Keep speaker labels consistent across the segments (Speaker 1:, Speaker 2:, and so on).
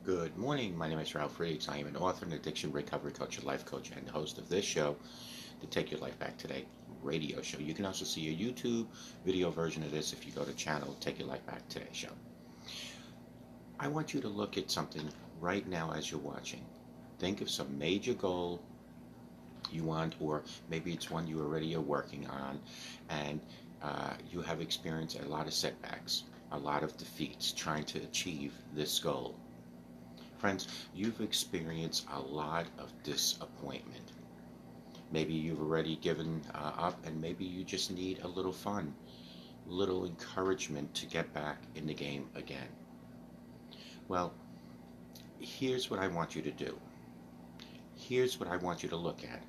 Speaker 1: Good morning. My name is Ralf Friedrichs. I am an author, an addiction recovery coach, a life coach, and host of this show, the Take Your Life Back Today radio show. You can also see a YouTube video version of this if you go to channel Take Your Life Back Today show. I want you to look at something right now as you're watching. Think of some major goal you want, or maybe it's one you already are working on, and you have experienced a lot of setbacks, a lot of defeats trying to achieve this goal. Friends, you've experienced a lot of disappointment. Maybe you've already given up, and maybe you just need a little fun, little encouragement to get back in the game again. Well, here's what I want you to do. Here's what I want you to look at.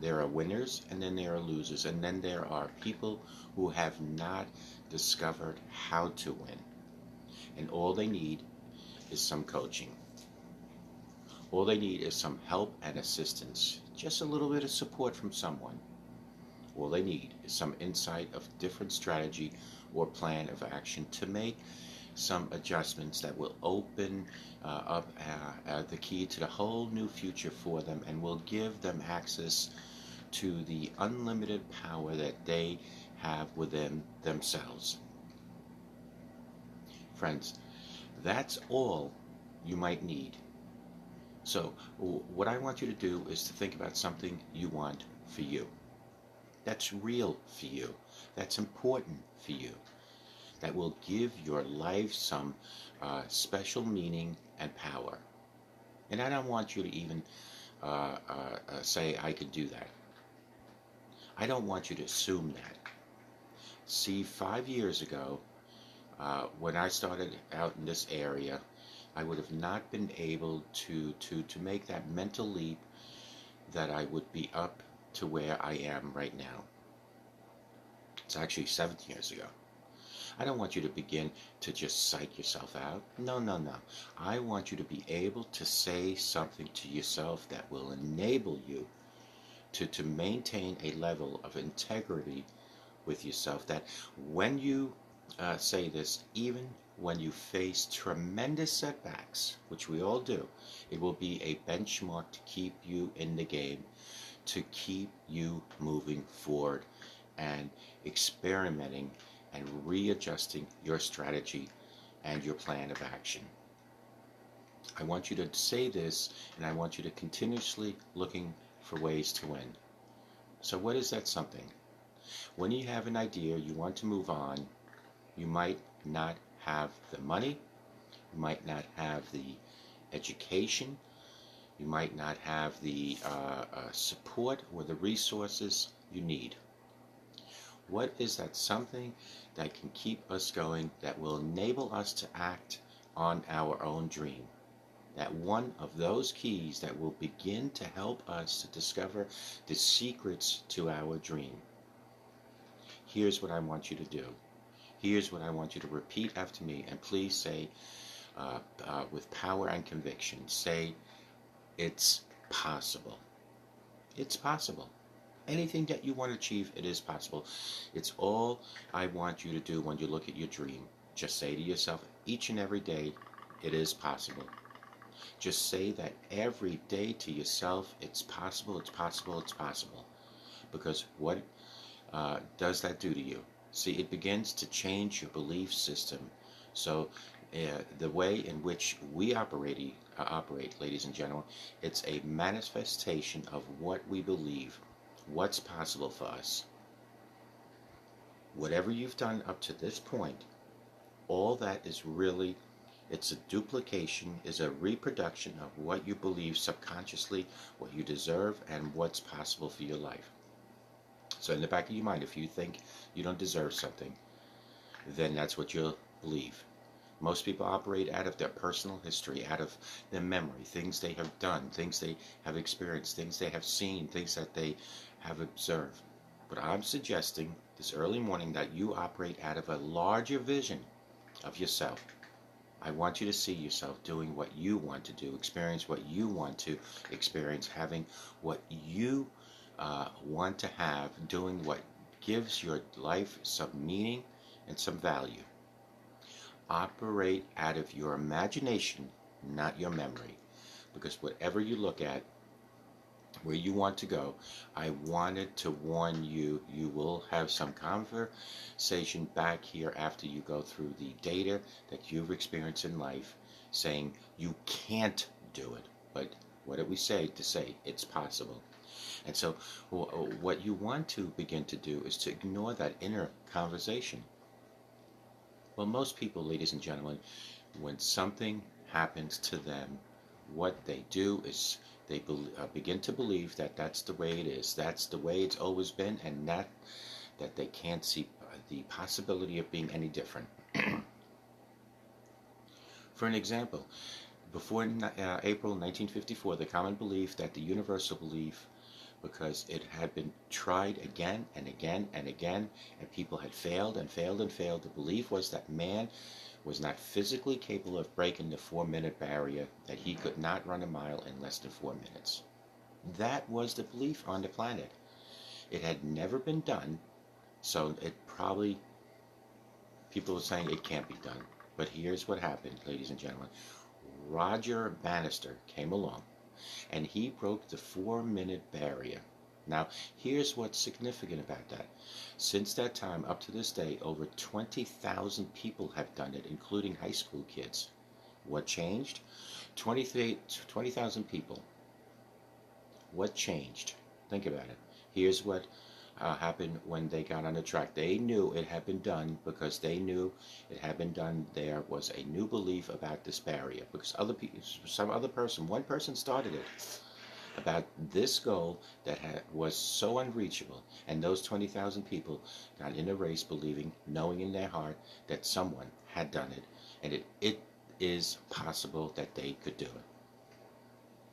Speaker 1: There are winners, and then there are losers, and then there are people who have not discovered how to win. And all they need is some coaching. All they need is some help and assistance, just a little bit of support from someone. All they need is some insight of different strategy or plan of action to make some adjustments that will open up the key to the whole new future for them, and will give them access to the unlimited power that they have within themselves. Friends, that's all you might need. So what I want you to do is to think about something you want for you. That's real for you. That's important for you. That will give your life some special meaning and power. And I don't want you to even say, I can do that. I don't want you to assume that. See, 5 years ago, when I started out in this area, I would have not been able to make that mental leap that I would be up to where I am right now. It's actually 7 years ago. I don't want you to begin to just psych yourself out. No. I want you to be able to say something to yourself that will enable you to maintain a level of integrity with yourself, that when you say this, even when you face tremendous setbacks, which we all do, it will be a benchmark to keep you in the game, to keep you moving forward and experimenting and readjusting your strategy and your plan of action. I want you to say this, and I want you to continuously looking for ways to win. So what is that something? When you have an idea, you want to move on, you might not have the money, you might not have the education, you might not have the support or the resources you need. What is that something that can keep us going, that will enable us to act on our own dream? That one of those keys that will begin to help us to discover the secrets to our dream. Here's what I want you to do. Here's what I want you to repeat after me, and please say with power and conviction, say, it's possible. It's possible. Anything that you want to achieve, it is possible. It's all I want you to do when you look at your dream. Just say to yourself each and every day, it is possible. Just say that every day to yourself, it's possible, it's possible, it's possible. Because what does that do to you? See, it begins to change your belief system. So the way in which we operate, ladies and gentlemen, it's a manifestation of what we believe, what's possible for us. Whatever you've done up to this point, all that is really, it's a duplication, is a reproduction of what you believe subconsciously, what you deserve, and what's possible for your life. So in the back of your mind, if you think you don't deserve something, then that's what you'll believe. Most people operate out of their personal history, out of their memory, things they have done, things they have experienced, things they have seen, things that they have observed. But I'm suggesting this early morning that you operate out of a larger vision of yourself. I want you to see yourself doing what you want to do, experience what you want to experience, having what you want to have, doing what gives your life some meaning and some value. Operate out of your imagination, not your memory. Because whatever you look at, where you want to go, I wanted to warn you, you will have some conversation back here after you go through the data that you've experienced in life saying you can't do it. But what did we say to say it's possible? And so what you want to begin to do is to ignore that inner conversation. Well, most people, ladies and gentlemen, when something happens to them, what they do is they begin to believe that that's the way it is. That's the way it's always been, and that they can't see the possibility of being any different. For an example, before April 1954, the common belief that the universal belief, because it had been tried again and again and again, and people had failed and failed and failed, the belief was that man was not physically capable of breaking the 4-minute barrier, that he could not run a mile in less than 4 minutes. That was the belief on the planet. It had never been done, so it probably, people were saying it can't be done. But here's what happened, ladies and gentlemen. Roger Bannister came along, and he broke the 4-minute barrier. Now, here's what's significant about that. Since that time, up to this day, over 20,000 people have done it, including high school kids. What changed? 20,000 people. What changed? Think about it. Here's what happened when they got on the track. They knew it had been done because they knew it had been done. There was a new belief about this barrier because other people, one person started it about this goal that was so unreachable, and those 20,000 people got in a race believing, knowing in their heart that someone had done it, and it is possible that they could do it.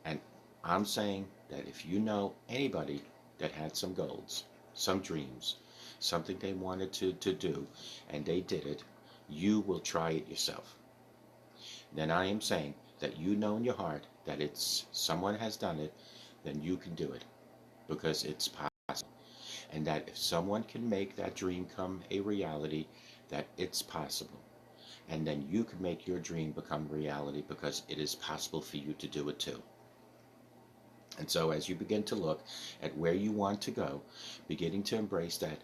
Speaker 1: And I'm saying that if you know anybody that had some goals, some dreams, something they wanted to do, and they did it, you will try it yourself. Then I am saying that you know in your heart that it's someone has done it, then you can do it because it's possible. And that if someone can make that dream come a reality, that it's possible. And then you can make your dream become reality because it is possible for you to do it too. And so as you begin to look at where you want to go, beginning to embrace that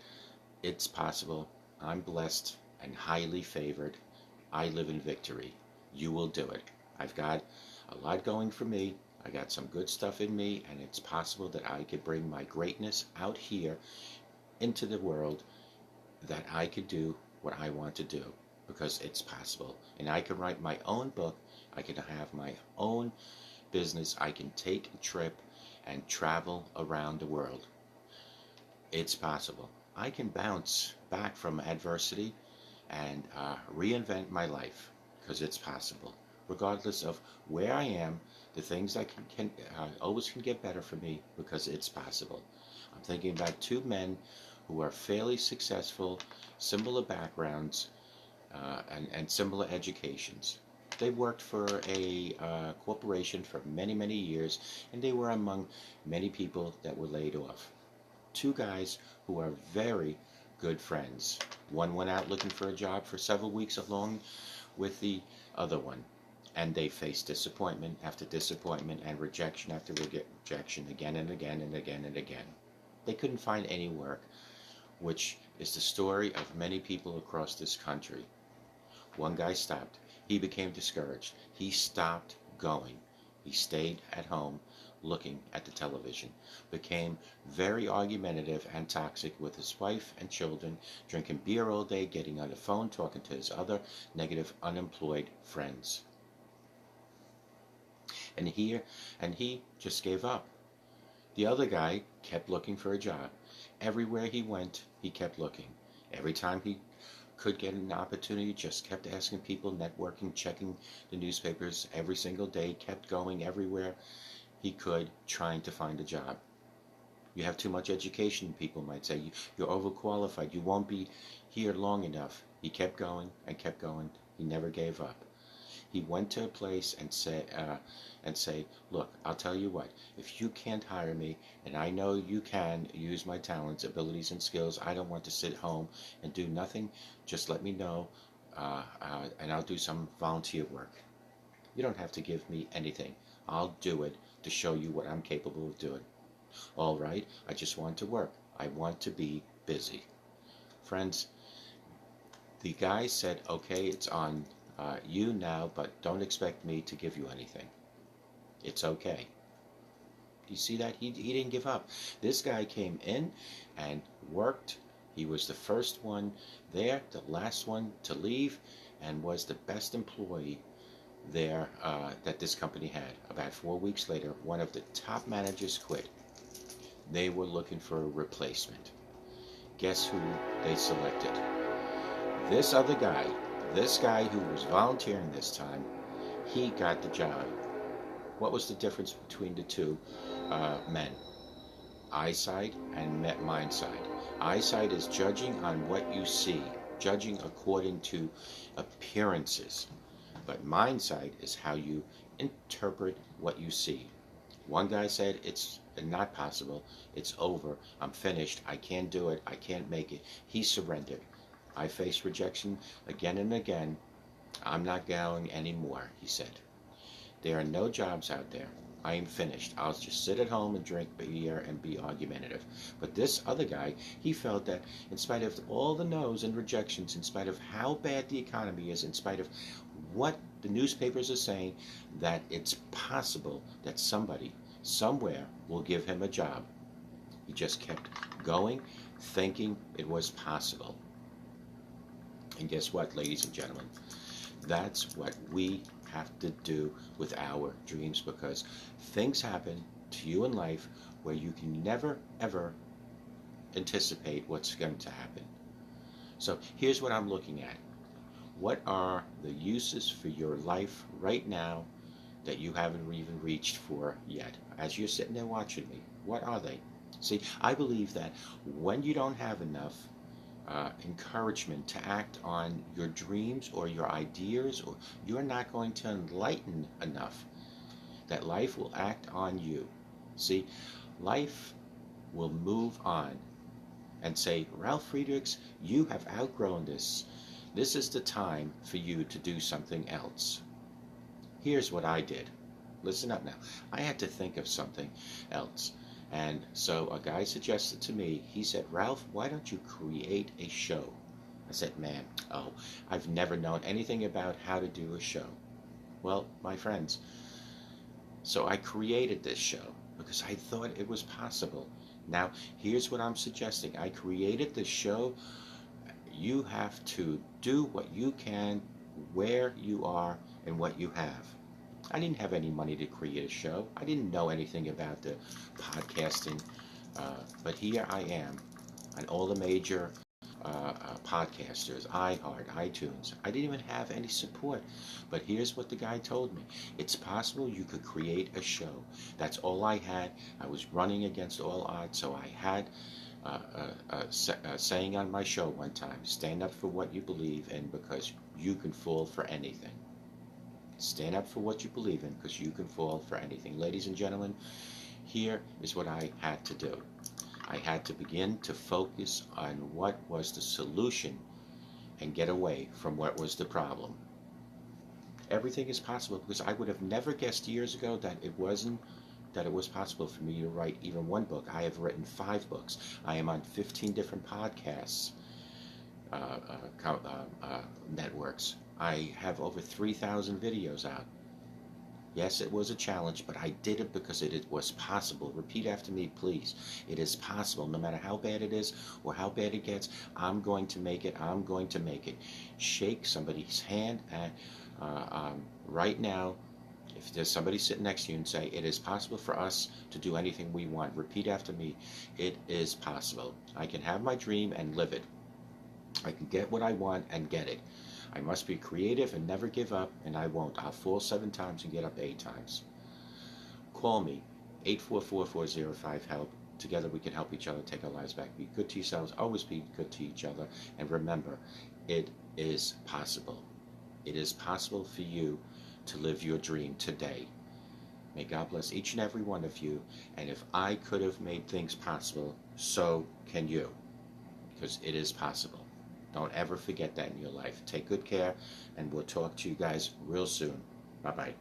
Speaker 1: it's possible, I'm blessed and highly favored, I live in victory. You will do it. I've got a lot going for me. I got some good stuff in me, and it's possible that I could bring my greatness out here into the world, that I could do what I want to do because it's possible. And I can write my own book. I can have my own business. I can take a trip and travel around the world. It's possible. I can bounce back from adversity and reinvent my life because it's possible. Regardless of where I am, the things I can always can get better for me because it's possible. I'm thinking about two men who are fairly successful, similar backgrounds, and similar educations. They worked for a corporation for many, many years, and they were among many people that were laid off. Two guys who are very good friends. One went out looking for a job for several weeks along with the other one, and they faced disappointment after disappointment and rejection after rejection again and again and again and again. They couldn't find any work, which is the story of many people across this country. One guy stopped. He became discouraged. He stopped going. He stayed at home looking at the television, became very argumentative and toxic with his wife and children, drinking beer all day, getting on the phone, talking to his other negative unemployed friends. And he just gave up. The other guy kept looking for a job. Everywhere he went, he kept looking. Every time he could get an opportunity, just kept asking people, networking, checking the newspapers every single day, kept going everywhere he could, trying to find a job. You have too much education, people might say. You're overqualified. You won't be here long enough. He kept going and kept going. He never gave up. He went to a place and say, look, I'll tell you what, if you can't hire me, and I know you can use my talents, abilities, and skills, I don't want to sit home and do nothing. Just let me know, and I'll do some volunteer work. You don't have to give me anything. I'll do it to show you what I'm capable of doing. All right, I just want to work. I want to be busy. Friends, the guy said, okay, it's on you now, but don't expect me to give you anything. It's okay. You see that? He didn't give up. This guy came in and worked. He was the first one there, the last one to leave, and was the best employee there that this company had. About 4 weeks later, one of the top managers quit. They were looking for a replacement. Guess who they selected? This other guy, this guy who was volunteering this time, he got the job. What was the difference between the two men? Eyesight and mindsight. Eyesight is judging on what you see, judging according to appearances. But mindsight is how you interpret what you see. One guy said, it's not possible, it's over, I'm finished, I can't do it, I can't make it. He surrendered. I faced rejection again and again. I'm not going anymore, he said. There are no jobs out there. I am finished. I'll just sit at home and drink beer and be argumentative. But this other guy, he felt that in spite of all the no's and rejections, in spite of how bad the economy is, in spite of what the newspapers are saying, that it's possible that somebody, somewhere, will give him a job. He just kept going, thinking it was possible. And guess what, ladies and gentlemen? That's what we have to do with our dreams, because things happen to you in life where you can never, ever anticipate what's going to happen. So here's what I'm looking at. What are the uses for your life right now that you haven't even reached for yet? As you're sitting there watching me, what are they? See, I believe that when you don't have enough encouragement to act on your dreams or your ideas, or you're not going to enlighten enough, that life will act on you. See, life will move on and say, Ralf Friedrichs, you have outgrown this. This is the time for you to do something else. Here's what I did. Listen up now. I had to think of something else. And so a guy suggested to me, he said, Ralph, why don't you create a show? I said, man, I've never known anything about how to do a show. Well, my friends, so I created this show because I thought it was possible. Now, here's what I'm suggesting. I created this show. You have to do what you can, where you are, and what you have. I didn't have any money to create a show. I didn't know anything about the podcasting, but here I am on all the major podcasters, iHeart, iTunes. I didn't even have any support, but here's what the guy told me. It's possible you could create a show. That's all I had. I was running against all odds, so I had saying on my show one time, stand up for what you believe in because you can fall for anything. Stand up for what you believe in because you can fall for anything. Ladies and gentlemen, here is what I had to do. I had to begin to focus on what was the solution and get away from what was the problem. Everything is possible because I would have never guessed years ago that it was possible for me to write even one book. I have written 5 books. I am on 15 different podcasts, networks. I have over 3,000 videos out. Yes, it was a challenge, but I did it because it was possible. Repeat after me, please. It is possible. No matter how bad it is or how bad it gets, I'm going to make it. I'm going to make it. Shake somebody's hand right now. If there's somebody sitting next to you and say, it is possible for us to do anything we want. Repeat after me. It is possible. I can have my dream and live it. I can get what I want and get it. I must be creative and never give up, and I won't. I'll fall 7 times and get up 8 times. Call me, 844-405-HELP. Together we can help each other take our lives back. Be good to yourselves, always be good to each other, and remember, it is possible. It is possible for you to live your dream today. May God bless each and every one of you, and if I could have made things possible, so can you, because it is possible. Don't ever forget that in your life. Take good care, and we'll talk to you guys real soon. Bye-bye.